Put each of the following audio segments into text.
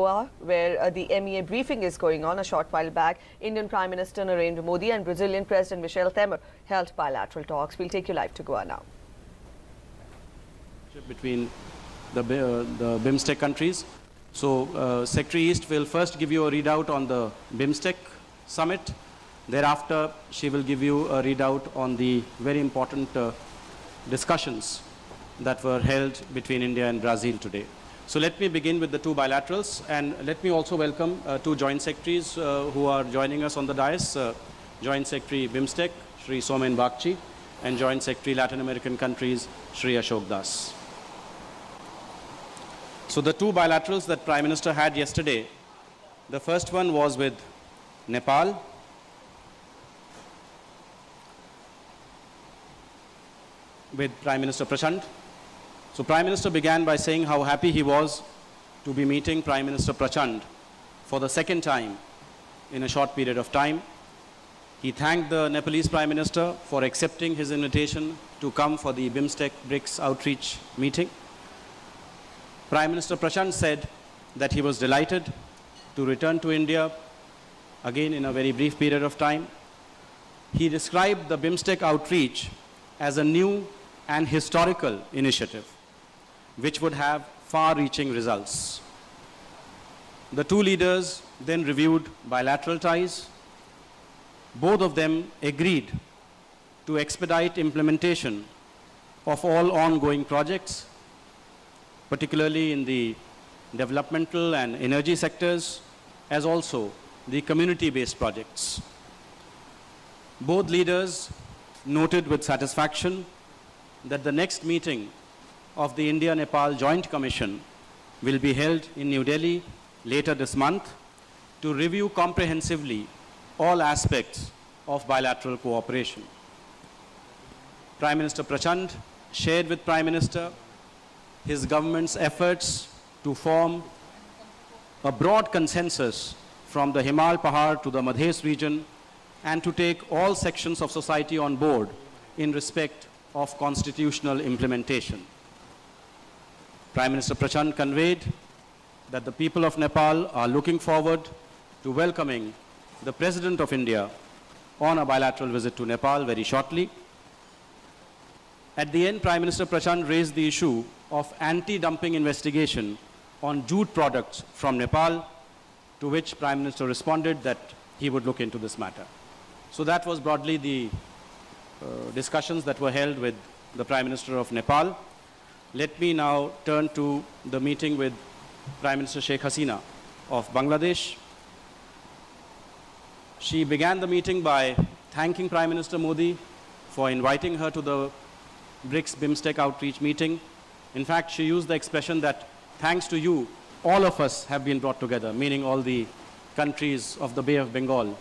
where the MEA briefing is going on. A short while back, Indian Prime Minister Narendra Modi and Brazilian President Michel Temer held bilateral talks. We'll take you live to Goa now. Between the BIMSTEC countries. So Secretary East will first give you a readout on the BIMSTEC summit. Thereafter, she will give you a readout on the very important discussions that were held between India and Brazil today. So let me begin with the two bilaterals, and let me also welcome two joint secretaries who are joining us on the dais. Joint Secretary BIMSTEC, Shri Somen Bagchi, and Joint Secretary Latin American countries, Shri Ashok Das. So the two bilaterals that Prime Minister had yesterday, the first one was with Nepal. With Prime Minister Prachand. So Prime Minister began by saying how happy he was to be meeting Prime Minister Prachand for the second time in a short period of time. He thanked the Nepalese Prime Minister for accepting his invitation to come for the BIMSTEC BRICS outreach meeting. Prime Minister Prachand said that he was delighted to return to India again in a very brief period of time. He described the BIMSTEC outreach as a new and historical initiative which would have far-reaching results. The two leaders then reviewed bilateral ties. Both of them agreed to expedite implementation of all ongoing projects, particularly in the developmental and energy sectors, as also the community-based projects. Both leaders noted with satisfaction that the next meeting of the India-Nepal Joint Commission will be held in New Delhi later this month to review comprehensively all aspects of bilateral cooperation. Prime Minister Prachand shared with Prime Minister his government's efforts to form a broad consensus from the Himal Pahar to the Madhes region and to take all sections of society on board in respect of constitutional implementation. Prime Minister Prachand conveyed that the people of Nepal are looking forward to welcoming the President of India on a bilateral visit to Nepal very shortly. At the end, Prime Minister Prachand raised the issue of anti-dumping investigation on jute products from Nepal, to which Prime Minister responded that he would look into this matter. So that was broadly the discussions that were held with the Prime Minister of Nepal. Let me now turn to the meeting with Prime Minister Sheikh Hasina of Bangladesh. She began the meeting by thanking Prime Minister Modi for inviting her to the BRICS BIMSTEC outreach meeting. In fact, she used the expression that thanks to you, all of us have been brought together, meaning all the countries of the Bay of Bengal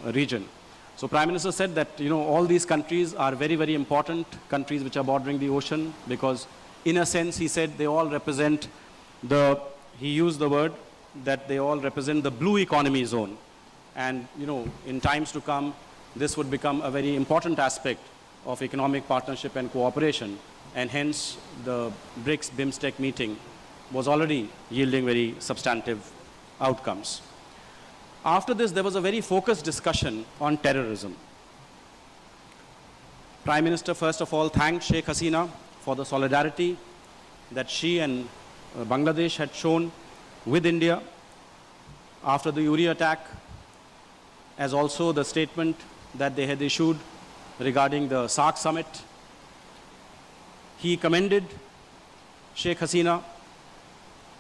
region. So Prime Minister said that all these countries are very, very important countries which are bordering the ocean, because in a sense he said they all represent he used the word that they all represent the blue economy zone. And in times to come, this would become a very important aspect of economic partnership and cooperation, and hence the BRICS BIMSTEC meeting was already yielding very substantive outcomes. After this, there was a very focused discussion on terrorism. Prime Minister, first of all, thanked Sheikh Hasina for the solidarity that she and Bangladesh had shown with India after the Uri attack, as also the statement that they had issued regarding the SAARC summit. He commended Sheikh Hasina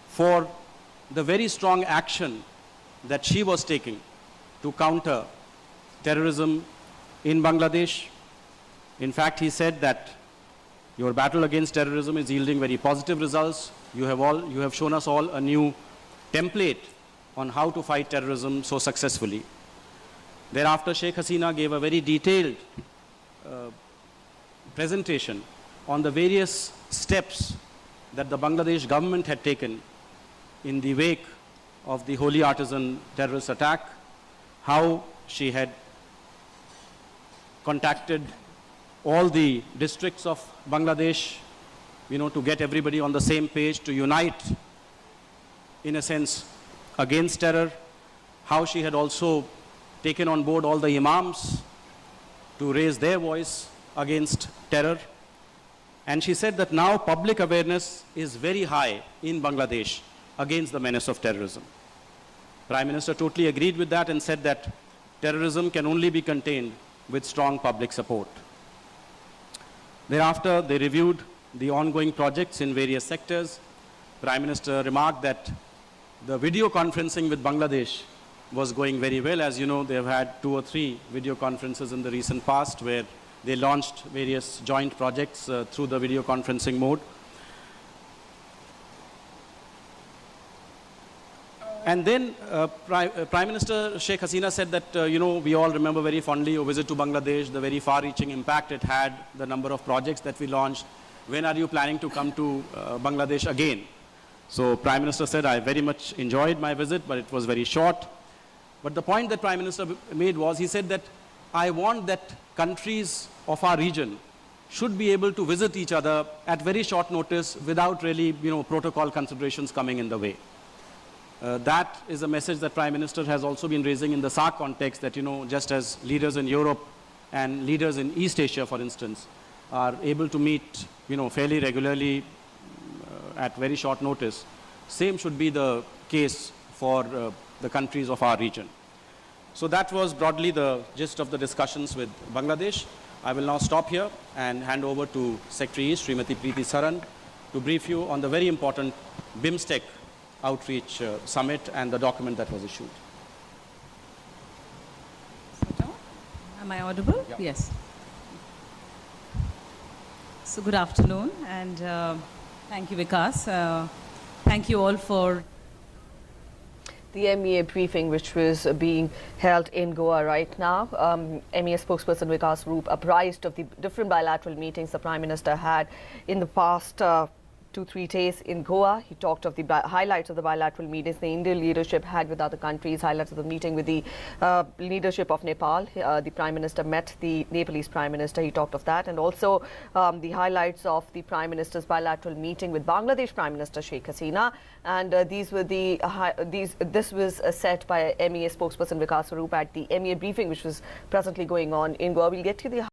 for the very strong action that she was taking to counter terrorism in Bangladesh. In fact, he said that your battle against terrorism is yielding very positive results. You have shown us all a new template on how to fight terrorism so successfully. Thereafter, Sheikh Hasina gave a very detailed presentation on the various steps that the Bangladesh government had taken in the wake of the Holy Artisan terrorist attack, how she had contacted all the districts of Bangladesh, to get everybody on the same page, to unite in a sense, against terror, how she had also taken on board all the imams to raise their voice against terror. And she said that now public awareness is very high in Bangladesh against the menace of terrorism. Prime Minister totally agreed with that and said that terrorism can only be contained with strong public support. Thereafter, they reviewed the ongoing projects in various sectors. Prime Minister remarked that the video conferencing with Bangladesh was going very well. As you know, they have had 2 or 3 video conferences in the recent past where they launched various joint projects through the video conferencing mode. And then Prime Minister Sheikh Hasina said that, we all remember very fondly your visit to Bangladesh, the very far-reaching impact it had, the number of projects that we launched. When are you planning to come to Bangladesh again? So Prime Minister said, I very much enjoyed my visit, but it was very short. But the point that Prime Minister made was, he said that I want that countries of our region should be able to visit each other at very short notice without really, protocol considerations coming in the way. That is a message that Prime Minister has also been raising in the SAARC context, that, just as leaders in Europe and leaders in East Asia, for instance, are able to meet, fairly regularly at very short notice, same should be the case for the countries of our region. So that was broadly the gist of the discussions with Bangladesh. I will now stop here and hand over to Secretary East, Srimati Preeti Saran, to brief you on the very important BIMSTEC Outreach Summit and the document that was issued. Am I audible? Yeah. Yes. So good afternoon, and thank you, Vikas. Thank you all for the MEA briefing, which was being held in Goa right now. MEA spokesperson Vikas Swarup apprised of the different bilateral meetings the Prime Minister had in the past 2-3 days in Goa. He talked of the highlights of the bilateral meetings the Indian leadership had with other countries, highlights of the meeting with the leadership of Nepal. The Prime Minister met the Nepalese Prime Minister. He talked of that, and also the highlights of the Prime Minister's bilateral meeting with Bangladesh Prime Minister Sheikh Hasina. And these were the this was set by MEA spokesperson Vikas Swarup at the MEA briefing, which was presently going on in Goa. We'll get to the